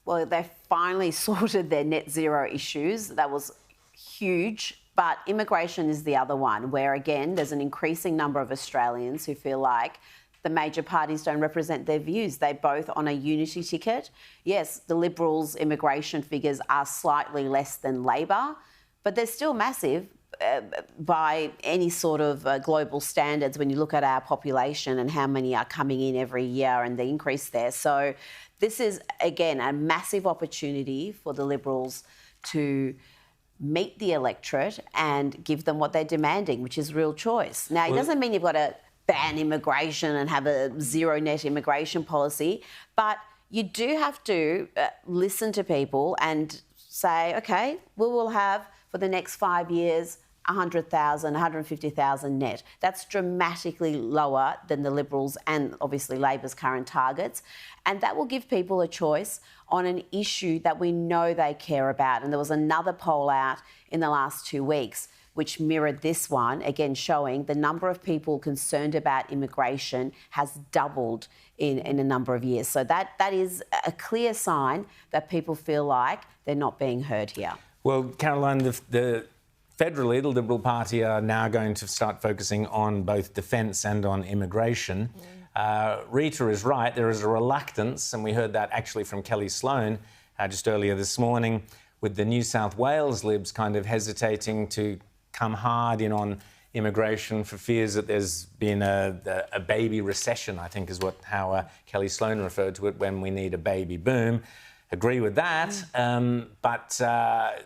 Well, they finally sorted their net zero issues. That was huge. But immigration is the other one, where, again, there's an increasing number of Australians who feel like the major parties don't represent their views. They're both on a unity ticket. Yes, the Liberals' immigration figures are slightly less than Labor, but they're still massive by any sort of global standards when you look at our population and how many are coming in every year and the increase there. So this is, again, a massive opportunity for the Liberals to meet the electorate and give them what they're demanding, which is real choice. Now, it doesn't mean you've got to ban immigration and have a zero net immigration policy, but you do have to listen to people and say, OK, we will have for the next 5 years 100,000, 150,000 net. That's dramatically lower than the Liberals and obviously Labor's current targets. And that will give people a choice on an issue that we know they care about. And there was another poll out in the last 2 weeks which mirrored this one, again showing the number of people concerned about immigration has doubled in a number of years. So that is a clear sign that people feel like they're not being heard here. Well, Caroline, federally, the Liberal Party are now going to start focusing on both defence and on immigration. Rita is right. There is a reluctance, and we heard that actually from Kelly Sloan just earlier this morning, with the New South Wales Libs kind of hesitating to come hard in on immigration for fears that there's been a baby recession, I think is how Kelly Sloan referred to it, when we need a baby boom. Agree with that, but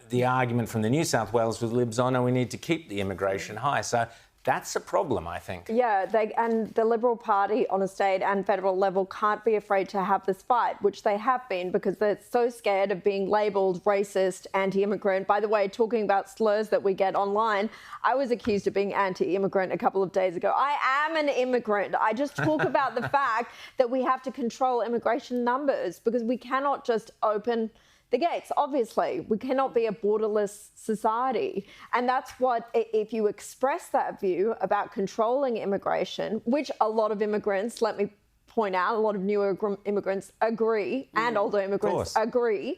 the argument from the New South Wales with Libs on, we need to keep the immigration high. So that's a problem, I think. Yeah, and the Liberal Party on a state and federal level can't be afraid to have this fight, which they have been, because they're so scared of being labelled racist, anti-immigrant. By the way, talking about slurs that we get online, I was accused of being anti-immigrant a couple of days ago. I am an immigrant. I just talk about the fact that we have to control immigration numbers, because we cannot just open the gates. Obviously, we cannot be a borderless society. And that's what, if you express that view about controlling immigration, which a lot of immigrants, let me point out, a lot of newer immigrants agree, and older immigrants agree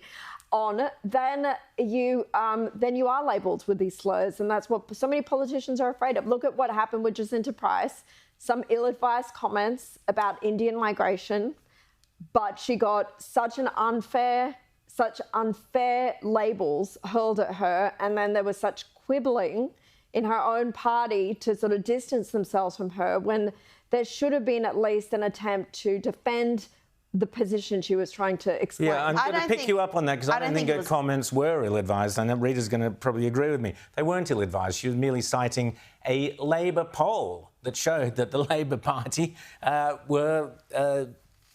on, then you are labelled with these slurs. And that's what so many politicians are afraid of. Look at what happened with Jacinta Price. Some ill-advised comments about Indian migration, but she got such unfair labels hurled at her, and then there was such quibbling in her own party to sort of distance themselves from her, when there should have been at least an attempt to defend the position she was trying to explain. Yeah, I'm going to pick you up on that, because I don't think her comments were ill-advised. I know Rita's going to probably agree with me. They weren't ill-advised. She was merely citing a Labor poll that showed that the Labor Party were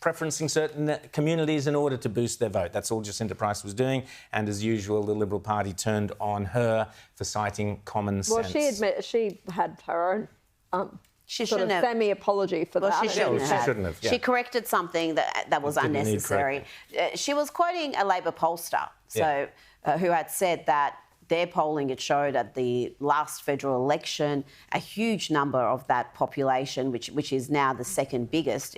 preferencing certain communities in order to boost their vote. That's all Jacinta Price was doing. And as usual, the Liberal Party turned on her for citing common sense. Well, she had her own sort of semi-apology for that. She shouldn't have. Yeah. She corrected something that was unnecessary. She was quoting a Labor pollster, who had said that their polling had showed at the last federal election a huge number of that population, which is now the second biggest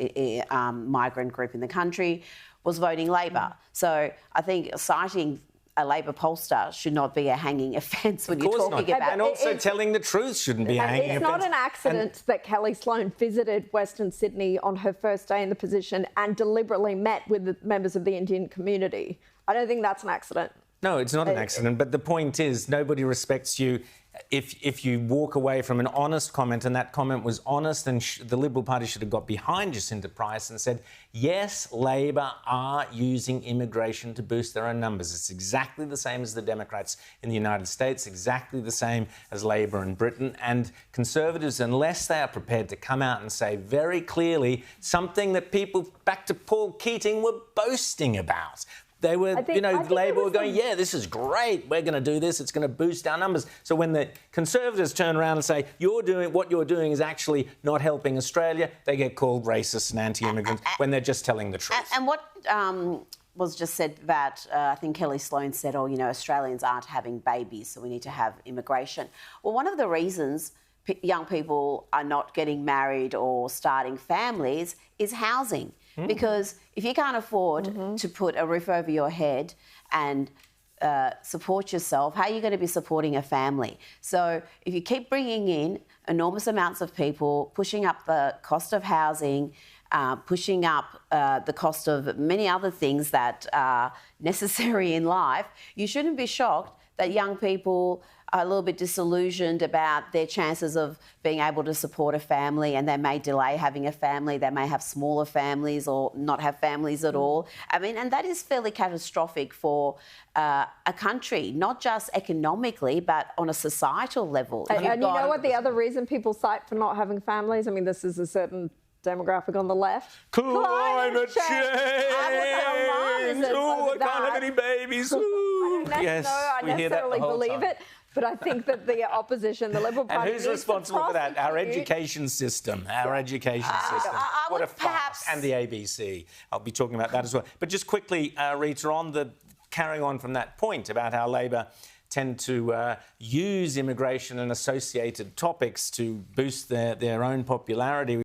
migrant group in the country, was voting Labor. So I think citing a Labor pollster should not be a hanging offence when you're talking about... And also telling the truth shouldn't be a hanging offence. It's not an accident that Kelly Sloan visited Western Sydney on her first day in the position and deliberately met with the members of the Indian community. I don't think that's an accident. No, it's not an accident, but the point is nobody respects you if you walk away from an honest comment, and that comment was honest, and the Liberal Party should have got behind Jacinta Price and said, yes, Labor are using immigration to boost their own numbers. It's exactly the same as the Democrats in the United States, exactly the same as Labor in Britain. And Conservatives, unless they are prepared to come out and say very clearly something that people, back to Paul Keating, were boasting about. They were, Labor were going, yeah, this is great. We're going to do this. It's going to boost our numbers. So when the Conservatives turn around and say, what you're doing is actually not helping Australia, they get called racist and anti-immigrant when they're just telling the truth. And what was just said about, I think Kelly Sloan said, Australians aren't having babies, so we need to have immigration. Well, one of the reasons young people are not getting married or starting families is housing. Because if you can't afford to put a roof over your head and support yourself, how are you going to be supporting a family? So if you keep bringing in enormous amounts of people, pushing up the cost of housing, pushing up the cost of many other things that are necessary in life, you shouldn't be shocked that young people are a little bit disillusioned about their chances of being able to support a family, and they may delay having a family. They may have smaller families or not have families at all. I mean, and that is fairly catastrophic for a country, not just economically, but on a societal level. And you know what the other reason people cite for not having families? I mean, this is a certain demographic on the left. Climate change! Oh, I can't have any babies. I necessarily believe it. But I think that the opposition, the Liberal Party, and who's responsible for that? Our education system. Our education system. I What a would farce. And the ABC. I'll be talking about that as well. But just quickly, Rita, carrying on from that point about how Labor tend to use immigration and associated topics to boost their own popularity.